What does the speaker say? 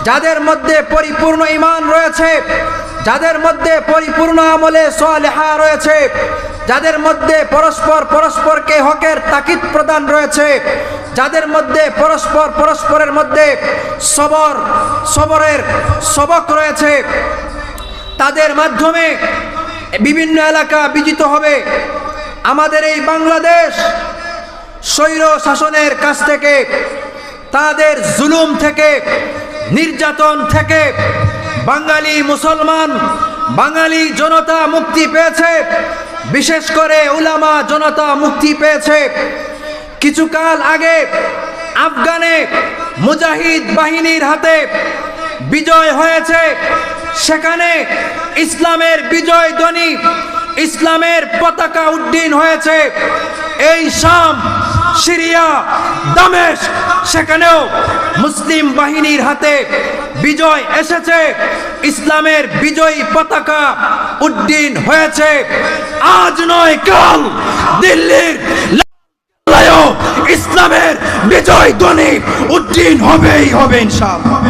যাদের মধ্যে পরিপূর্ণ ঈমান রয়েছে, যাদের মধ্যে পরিপূর্ণ আমলে সালেহা রয়েছে, যাদের মধ্যে পরস্পরকে হকের তাকিদ প্রদান রয়েছে, যাদের মধ্যে পরস্পরের মধ্যে সবরের সবক রয়েছে, তাদের মাধ্যমে বিভিন্ন এলাকা বিজিত হবে। আমাদের এই বাংলাদেশ স্বৈর শাসনের কাছ থেকে, তাদের জুলুম থেকে, নির্যাতন থেকে বাঙালি মুসলমান, বাঙালি জনতা মুক্তি পেয়েছে। বিশেষ করে উলামা জনতা মুক্তি পেয়েছে। কিছুকাল আগে আফগানে মুজাহিদ বাহিনীর হাতে বিজয় হয়েছে। সেখানে ইসলামের বিজয় ধ্বনি, ইসলামের পতাকা উড্ডীন হয়েছে। এই শাম, সিরিয়া, দামেস্ক, সেখানেও মুসলিম বাহিনীর হাতে বিজয় এসেছে, ইসলামের বিজয়ী পতাকা উড্ডীন হয়েছে। আজ নয় কাল দিল্লির ইসলামের বিজয় ধ্বনি উড্ডীন হবেই হবে ইনশাআল্লাহ।